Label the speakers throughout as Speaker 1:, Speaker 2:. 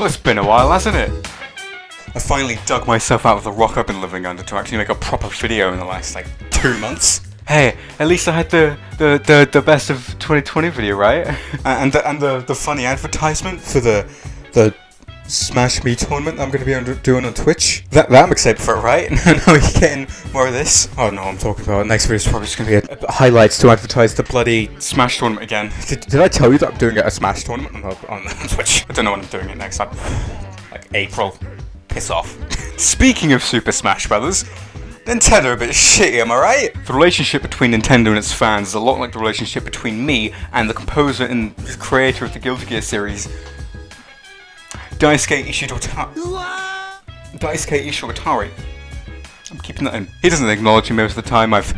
Speaker 1: Well, it's been a while, hasn't it? I finally dug myself out of the rock I've been living under to actually make a proper video in the last, 2 months. Hey, at least I had the best of 2020 video, right? and the funny advertisement for the Smash Me tournament I'm going to be doing on Twitch. That I'm excited for, right? Now we're getting more of this. Oh no, I'm talking about next video is probably just going to be highlights to advertise the bloody Smash tournament again. Did I tell you that I'm doing a Smash tournament on Twitch? I don't know when I'm doing it next. April. Piss off. Speaking of Super Smash Brothers, Nintendo are a bit shitty, am I right? The relationship between Nintendo and its fans is a lot like the relationship between me and the composer and the creator of the Guilty Gear series, Daisuke Ishigotari. I'm keeping that in. He doesn't acknowledge me most of the time. I've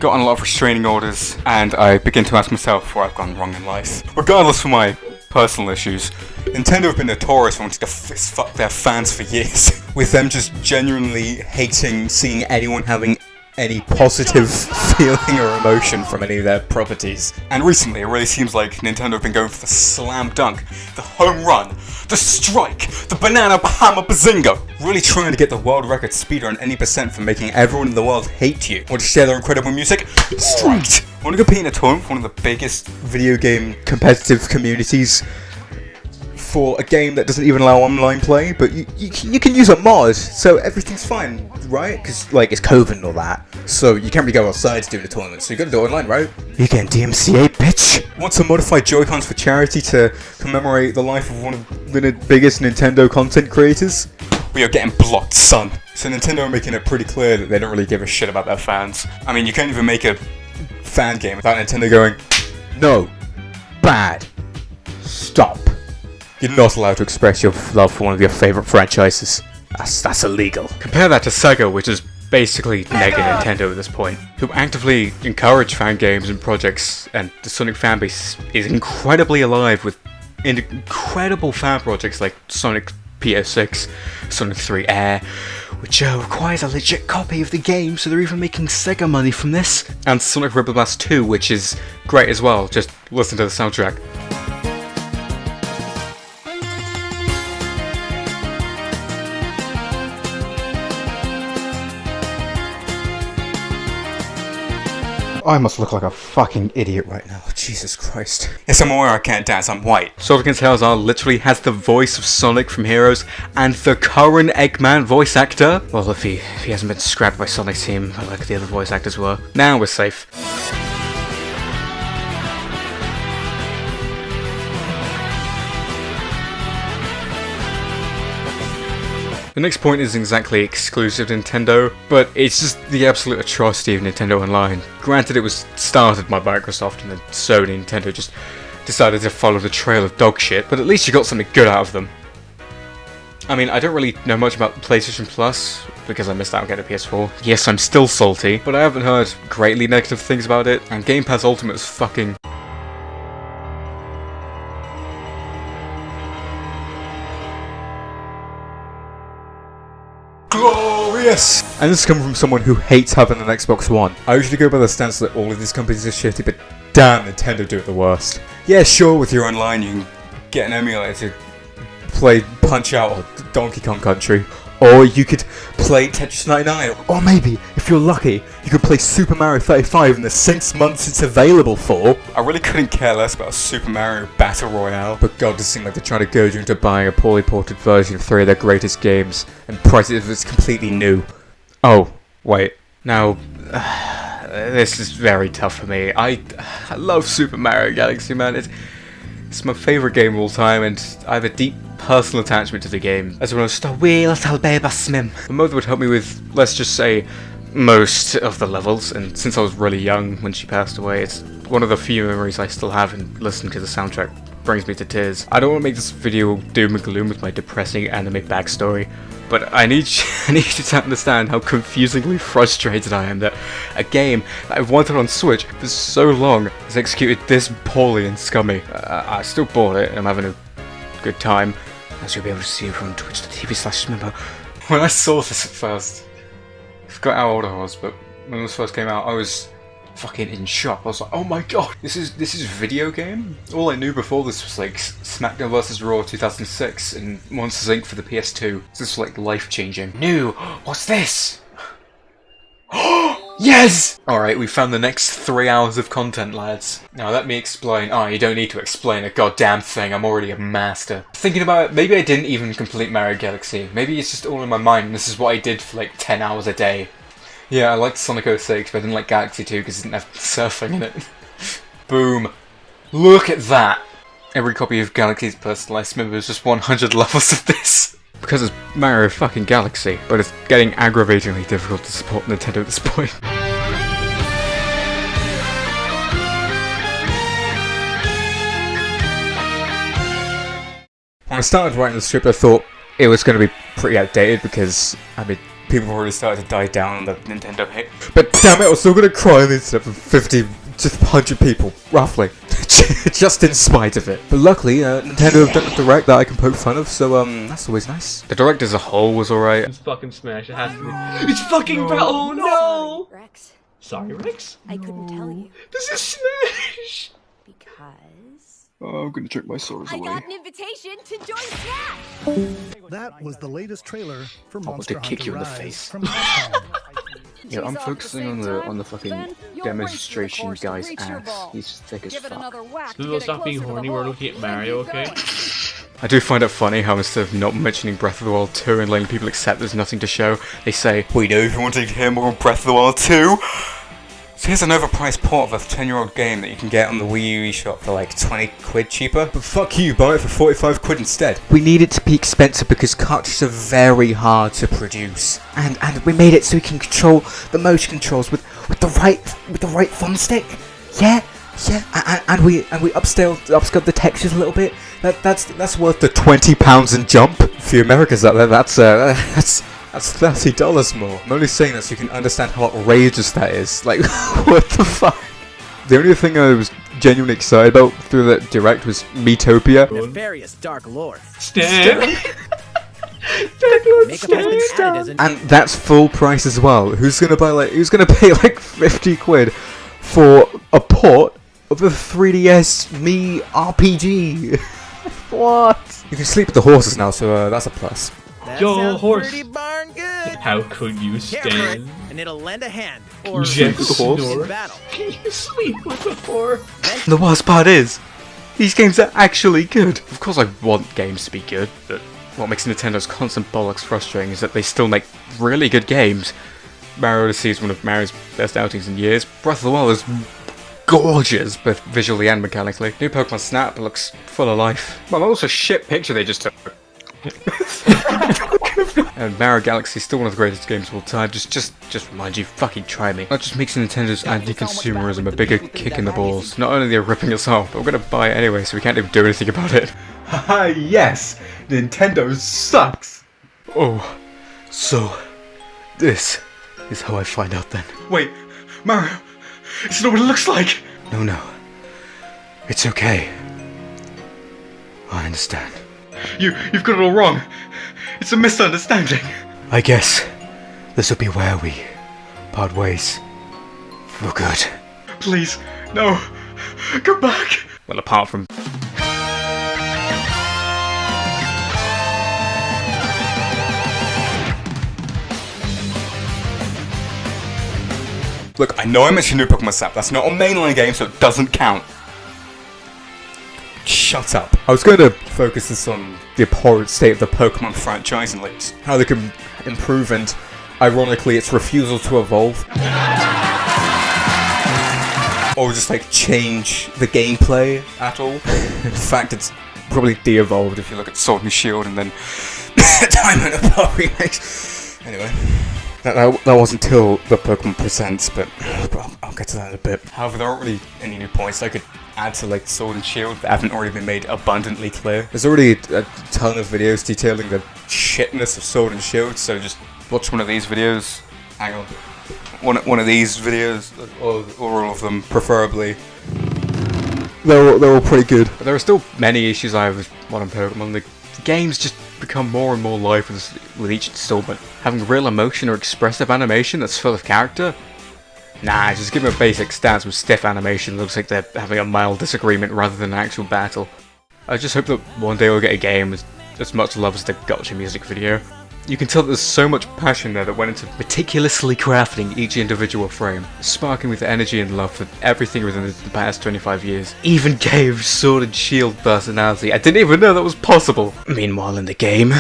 Speaker 1: gotten a lot of restraining orders, and I begin to ask myself where I've gone wrong in life. Regardless of my personal issues, Nintendo have been notorious for wanting to fist fuck their fans for years, with them just genuinely hating seeing anyone having any positive feeling or emotion from any of their properties. And recently, it really seems like Nintendo have been going for the slam dunk, the home run, the strike, the banana hammer bazinga, really trying to get the world record speeder on any percent for making everyone in the world hate you. Want to share their incredible music? Striked! Want to compete in a tournament for one of the biggest video game competitive communities for a game that doesn't even allow online play, but you can use a mod, so everything's fine, right? Because, it's COVID and all that, so you can't really go outside to do the tournament, so you gotta do it online, right? You getting DMCA, bitch? Want to modify Joy-Cons for charity to commemorate the life of one of the biggest Nintendo content creators? We are getting blocked, son. So Nintendo are making it pretty clear that they don't really give a shit about their fans. I mean, you can't even make a fan game without Nintendo going, no, bad, stop. You're not allowed to express your love for one of your favourite franchises. That's illegal. Compare that to Sega, which is basically Mega Nintendo at this point, who actively encourage fan games and projects, and the Sonic fanbase is incredibly alive with incredible fan projects like Sonic PS6, Sonic 3 Air, which requires a legit copy of the game, so they're even making Sega money from this, and Sonic Rebel Blast 2, which is great as well. Just listen to the soundtrack. I must look like a fucking idiot right now. Jesus Christ. Yes, I'm aware I can't dance, I'm white. Sonic and Salazar literally has the voice of Sonic from Heroes and the current Eggman voice actor. Well, if he hasn't been scrapped by Sonic's team like the other voice actors were. Now we're safe. The next point isn't exactly exclusive to Nintendo, but it's just the absolute atrocity of Nintendo Online. Granted, it was started by Microsoft, and then Sony and Nintendo just decided to follow the trail of dog shit, but at least you got something good out of them. I mean, I don't really know much about PlayStation Plus, because I missed out on getting a PS4. Yes, I'm still salty, but I haven't heard greatly negative things about it, and Game Pass Ultimate is fucking glorious! And this is coming from someone who hates having an Xbox One. I usually go by the stance that all of these companies are shitty, but damn, Nintendo do it the worst. Yeah, sure, with your online you can get an emulator to play Punch-Out or Donkey Kong Country, or you could play Tetris 99, or maybe, if you're lucky, you could play Super Mario 35 in the 6 months it's available for. I really couldn't care less about Super Mario Battle Royale, but God, does seem like they're trying to goad you into buying a poorly ported version of 3 of their greatest games, and price it if it's completely new. Oh, wait. Now, this is very tough for me. I love Super Mario Galaxy, man. It's my favourite game of all time, and I have a deep personal attachment to the game. As well as the little baby Smim. My mother would help me with, let's just say, most of the levels, and since I was really young when she passed away, it's one of the few memories I still have, and listening to the soundtrack brings me to tears. I don't want to make this video doom and gloom with my depressing anime backstory, but I need you to understand how confusingly frustrated I am that a game that I've wanted on Switch for so long is executed this poorly and scummy. I still bought it and I'm having a good time, as you'll be able to see from twitch.tv/Smimbo. When I saw this at first, I forgot how old I was, but when this first came out, I was fucking in shock. I was like, oh my god, this is video game? All I knew before this was like SmackDown vs. Raw 2006 and Monsters Inc. for the PS2. This is like life-changing. New! What's this? Yes! Alright, we found the next 3 hours of content, lads. Now let me explain. Oh, you don't need to explain a goddamn thing, I'm already a master. Thinking about it, maybe I didn't even complete Mario Galaxy. Maybe it's just all in my mind and this is what I did for like 10 hours a day. Yeah, I liked Sonic 06, but I didn't like Galaxy 2 because it didn't have surfing in it. Boom. Look at that! Every copy of Galaxy is personalised. Remember, there's just 100 levels of this. Because it's Mario fucking Galaxy, but it's getting aggravatingly difficult to support Nintendo at this point. When I started writing the script, I thought it was going to be pretty outdated because, I mean, people have already started to die down on the Nintendo hate. But damn it, I was still going to cry on the internet for 50, just 100 people, roughly. Just in spite of it. But luckily, Nintendo have done a direct that I can poke fun of, so that's always nice. The direct as a whole was alright.
Speaker 2: It's fucking Smash, it has to be. It's fucking oh no!
Speaker 3: Rex.
Speaker 2: Sorry, Rex?
Speaker 3: I couldn't tell you.
Speaker 2: This is Smash!
Speaker 3: Because...
Speaker 1: Oh, I'm gonna drink my swords
Speaker 3: I
Speaker 1: away.
Speaker 3: got an invitation to join Smash!
Speaker 4: That was the latest trailer for
Speaker 1: I want
Speaker 4: Monster
Speaker 1: to kick
Speaker 4: Hunter
Speaker 1: you in the
Speaker 4: Rise
Speaker 1: face.
Speaker 4: from Capcom.
Speaker 1: Yeah, I'm focusing on the fucking demonstration guy's ass. He's just thick as fuck.
Speaker 2: Smimbo, stop being horny, we're looking at Mario, okay?
Speaker 1: I do find it funny how instead of not mentioning Breath of the Wild 2 and letting people accept there's nothing to show, they say, we know if you want to hear more on Breath of the Wild 2. So here's an overpriced port of a 10-year-old game that you can get on the Wii U eShop for like 20 quid cheaper. But fuck you, buy it for 45 quid instead. We need it to be expensive because cartridges are very hard to produce. And we made it so we can control the motion controls with the right thumbstick. Yeah. And we upscaled the textures a little bit. That's worth the £20 and jump. For you Americans out there, that's $30 more. I'm only saying that so you can understand how outrageous that is. Like, what the fuck? The only thing I was genuinely excited about through that direct was Miitopia.
Speaker 5: Nefarious dark lore.
Speaker 2: Stan!
Speaker 1: And that's full price as well. Who's gonna pay like 50 quid for a port of the 3DS Mii RPG? What? You can sleep with the horses now, so that's a plus.
Speaker 5: That
Speaker 2: Yo,
Speaker 5: sounds
Speaker 2: horse.
Speaker 5: pretty darn good.
Speaker 2: How could you
Speaker 5: Care for it,
Speaker 2: stand?
Speaker 5: and it'll lend a hand. Or
Speaker 2: Jeff
Speaker 1: with the horse?
Speaker 5: in
Speaker 2: Snore?
Speaker 5: battle.
Speaker 2: Can you sleep with the horse?
Speaker 1: The worst part is, these games are actually good. Of course I want games to be good, but what makes Nintendo's constant bollocks frustrating is that they still make really good games. Mario Odyssey is one of Mario's best outings in years. Breath of the Wild is gorgeous, both visually and mechanically. New Pokemon Snap looks full of life. Well, that was a shit picture they just took. And Mario Galaxy is still one of the greatest games of all time. Just remind you, fucking try me. That just makes Nintendo's anti-consumerism a bigger kick in the balls. Not only they're ripping us off, but we're gonna buy it anyway, so we can't even do anything about it. Haha, yes! Nintendo sucks! Oh, so this is how I find out then. Wait, Mario, it's not what it looks like! No. It's okay. I understand. You've got it all wrong. It's a misunderstanding. I guess this will be where we part ways for good. Please, no. Come back. Well, apart from... Look, I know I mentioned New Pokemon Snap. That's not a mainline game, so it doesn't count. Shut up. I was going to focus this on the abhorrent state of the Pokemon franchise and like how they can improve and, ironically, its refusal to evolve. Or just like change the gameplay at all. In fact, it's probably de-evolved if you look at Sword and Shield and then Diamond and Pearl remakes. Anyway. That wasn't till the Pokemon Presents, but I'll get to that in a bit. However, there aren't really any new points I could add to like Sword and Shield that haven't already been made abundantly clear. There's already a ton of videos detailing the shitness of Sword and Shield, so just watch one of these videos. Hang on. One of these videos, or all of them, preferably. They're all pretty good. But there are still many issues I have with modern Pokemon. The games just become more and more lifeless with each installment. Having real emotion or expressive animation that's full of character Nah, just give them a basic stance with stiff animation. Looks like they're having a mild disagreement rather than an actual battle. I just hope that one day we'll get a game with as much love as the Gotcha music video. You can tell that there's so much passion there that went into meticulously crafting each individual frame, sparking with energy and love for everything within the past 25 years. Even gave Sword and Shield personality. I didn't even know that was possible. Meanwhile in the game...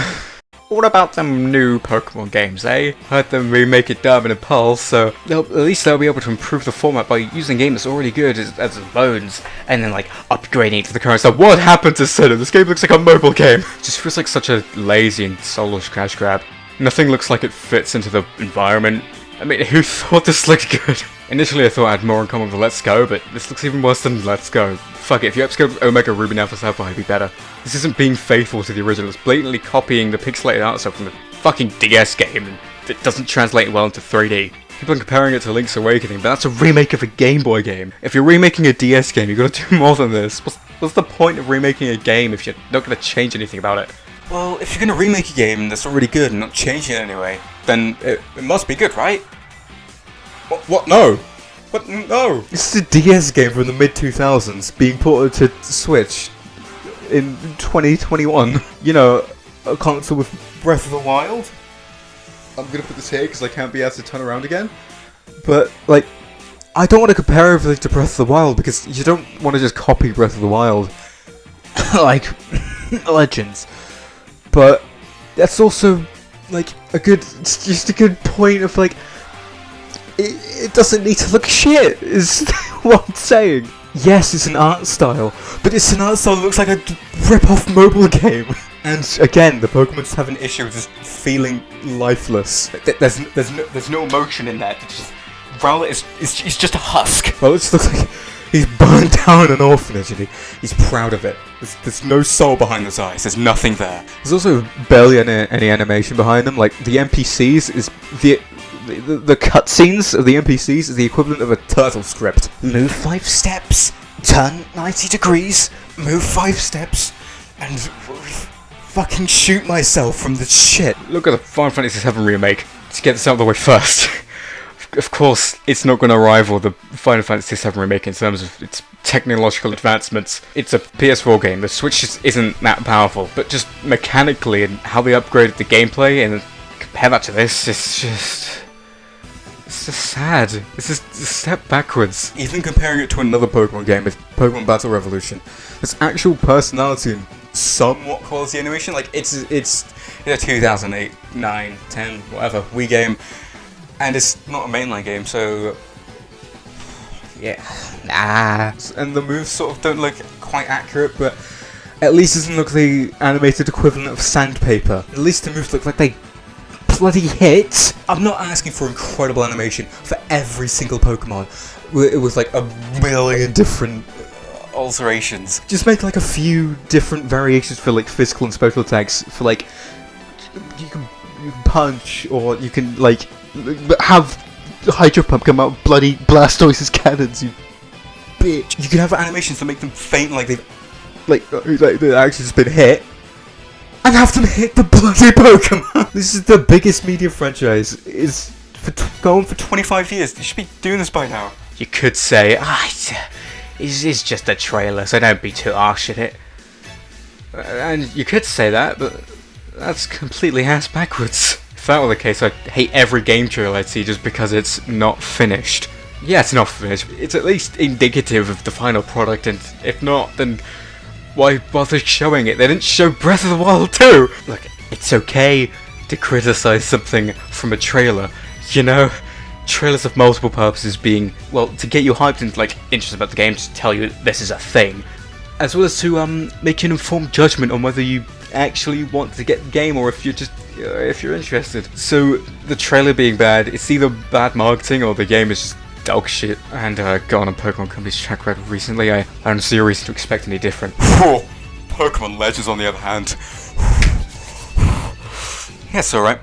Speaker 1: What about them new Pokemon games, eh? Heard them remake it Diamond and Pearl, so at least they'll be able to improve the format by using a game that's already good as bones, and then like upgrading it to the current stuff. What happened to Sinnoh? This game looks like a mobile game. Just feels like such a lazy and soulless cash grab. Nothing looks like it fits into the environment. I mean, who thought this looked good? Initially I thought I had more in common with Let's Go, but this looks even worse than Let's Go. Fuck it, if you upscaled Omega Ruby now for Sapphire, it'd be better. This isn't being faithful to the original, it's blatantly copying the pixelated art stuff from the fucking DS game, and it doesn't translate well into 3D. People are comparing it to Link's Awakening, but that's a remake of a Game Boy game. If you're remaking a DS game, you've got to do more than this. What's the point of remaking a game if you're not going to change anything about it? Well, if you're going to remake a game that's already good and not changing it anyway, then it must be good, right? What? No! What? No! This is a DS game from the mid-2000s being ported to Switch in 2021. You know, a console with Breath of the Wild. I'm gonna put this here because I can't be asked to turn around again. But, like, I don't want to compare everything to Breath of the Wild because you don't want to just copy Breath of the Wild. Like, Legends. But that's also, like, it's just a good point of, like, it doesn't need to look shit, is what I'm saying. Yes, it's an art style, but it's an art style that looks like a rip-off mobile game. And again, the Pokemon just have an issue with just feeling lifeless. There's no emotion in there. Rowlet is just a husk. Well, it just looks like he's burned down an orphanage and he's proud of it. There's no soul behind those eyes. There's nothing there. There's also barely any animation behind them. Like, the NPCs is the cutscenes of the NPCs is the equivalent of a turtle script. Move 5 steps, turn 90 degrees, move 5 steps, and fucking shoot myself from the shit. Look at the Final Fantasy VII remake. Let's get this out of the way first. Of course, it's not going to rival the Final Fantasy VII remake in terms of its technological advancements. It's a PS4 game. The Switch just isn't that powerful, but just mechanically and how they upgraded the gameplay and compare that to this, it's just sad. It's just a step backwards. Even comparing it to another Pokemon game with Pokemon Battle Revolution, there's actual personality and somewhat quality animation. Like, it's a 2008, 9, 10, whatever, Wii game, and it's not a mainline game, so yeah, nah. And the moves sort of don't look quite accurate, but at least it doesn't look the animated equivalent of sandpaper. At least the moves look like they bloody hit. I'm not asking for incredible animation for every single Pokemon. It was like a million different alterations. Just make like a few different variations for like physical and special attacks. For like, you can punch, or you can like have Hydro Pump come out bloody Blastoise's cannons. You bitch. You can have animations that make them faint, like they've like they've actually just been hit. And have them hit the bloody Pokemon! This is the biggest media franchise. It's going for 25 years. They should be doing this by now. You could say, it's just a trailer, so don't be too harsh at it. And you could say that, but that's completely ass backwards. If that were the case, I'd hate every game trailer I'd see just because it's not finished. Yeah, it's not finished. It's at least indicative of the final product, and if not, then why bother showing it? They didn't show Breath of the Wild too! Look, it's okay to criticize something from a trailer. You know, trailers have multiple purposes, being, well, to get you hyped and like interested about the game, to tell you this is a thing, as well as to make an informed judgment on whether you actually want to get the game or if you're interested. So the trailer being bad, it's either bad marketing or the game is just dog shit. And got on a Pokemon Company's track record recently, I don't see a reason to expect any different. Pokemon Legends, on the other hand, yeah, it's alright.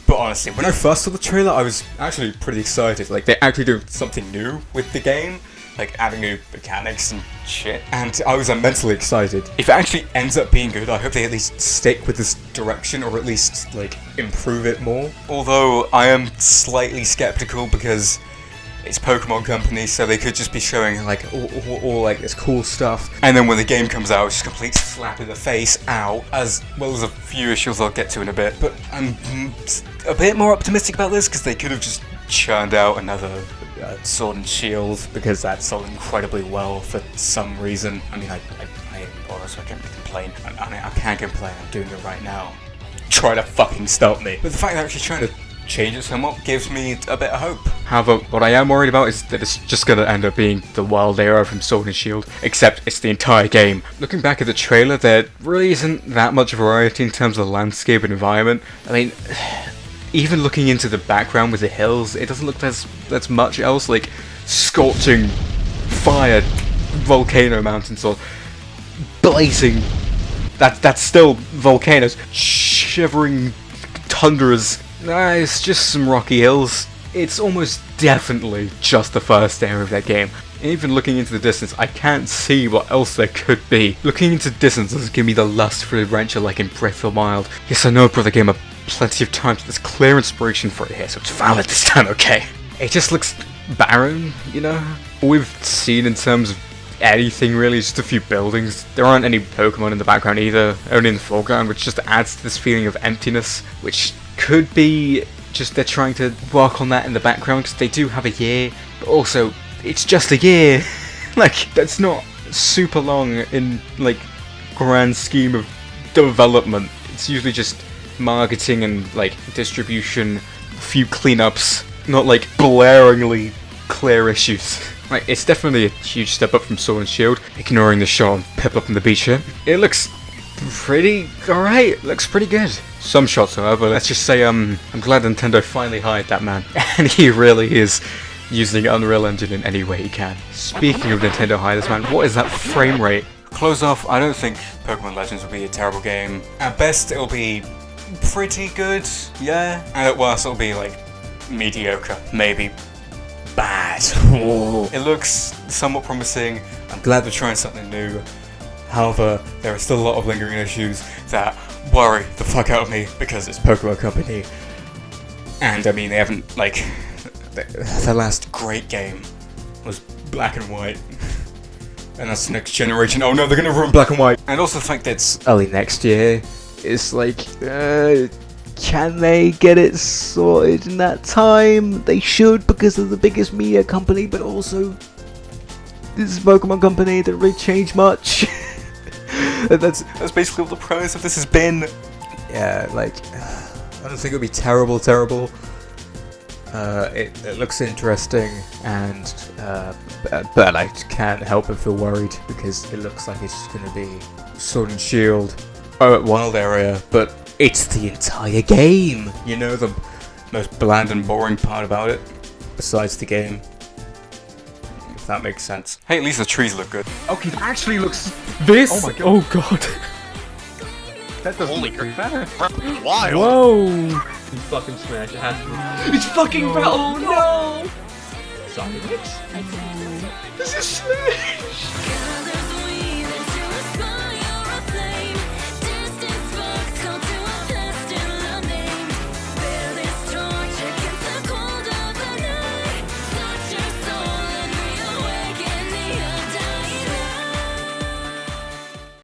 Speaker 1: But honestly, when I first saw the trailer, I was actually pretty excited. Like, they're actually doing something new with the game, like adding new mechanics and shit, and I was immensely excited. If it actually ends up being good, I hope they at least stick with this direction, or at least, like, improve it more. Although, I am slightly skeptical because it's Pokemon Company, so they could just be showing like all like this cool stuff, and then when the game comes out, it's just a complete slap in the face out, as well as a few issues I'll get to in a bit. But I'm a bit more optimistic about this because they could have just churned out another Sword and Shield, because that sold incredibly well for some reason. I mean, I ain't bothered, so I can't really complain. I mean, I can't complain. I'm doing it right now. Try to fucking stop me. But the fact that they're actually trying to change it somewhat gives me a bit of hope. However, what I am worried about is that it's just gonna end up being the wild era from Sword and Shield, except it's the entire game. Looking back at the trailer, there really isn't that much variety in terms of the landscape and environment. I mean, even looking into the background with the hills, it doesn't look there's much else, like scorching fire, volcano mountains, or blazing, that's still volcanoes, shivering tundras. Nah, it's just some rocky hills. It's almost definitely just the first area of that game. Even looking into the distance, I can't see what else there could be. Looking into the distance doesn't give me the lust for adventure like in Breath of the Wild. Yes, I know I've brought the game up plenty of times, but there's clear inspiration for it here, so it's valid this time, okay? It just looks barren, you know? All we've seen in terms of anything really is just a few buildings. There aren't any Pokemon in the background either, only in the foreground, which just adds to this feeling of emptiness, which could be just they're trying to work on that in the background, because they do have a year, but also, it's just a year. Like, that's not super long in, like, grand scheme of development. It's usually just marketing and, like, distribution, a few cleanups, not, like, blaringly clear issues. Like, it's definitely a huge step up from Sword and Shield, ignoring the shot of Pip up on the beach here. It looks pretty alright, looks pretty good. Some shots, however, let's just say, I'm glad Nintendo finally hired that man. And he really is using Unreal Engine in any way he can. Speaking of Nintendo hired this man, what is that frame rate? Close off, I don't think Pokemon Legends will be a terrible game. At best, it'll be pretty good, yeah. And at worst, it'll be, like, mediocre, maybe bad. It looks somewhat promising. I'm glad they're trying something new. However, there are still a lot of lingering issues that worry the fuck out of me, because it's Pokemon Company. And I mean, they haven't, like, their last great game was Black and White. And that's the next generation. Oh no, they're gonna ruin Black and White. And also the fact that it's early next year, it's like, can they get it sorted in that time? They should, because they're the biggest media company, but also, this is Pokemon Company, they don't really change much. That's basically what the premise of this has been. Yeah, like, I don't think it'll be terrible. It looks interesting, and but I can't help but feel worried, because it looks like it's just gonna be Sword and Shield, Wild Area, but it's the entire game. You know, the most bland and boring part about it, besides the game. If that makes sense. Hey, at least the trees look good. Okay, it actually looks this. Oh my god. Oh god. That doesn't look better.
Speaker 5: Wild.
Speaker 2: Whoa! You fucking smash, it has to be.
Speaker 5: It's fucking oh no!
Speaker 2: Sonic Mix?
Speaker 5: This is Smash!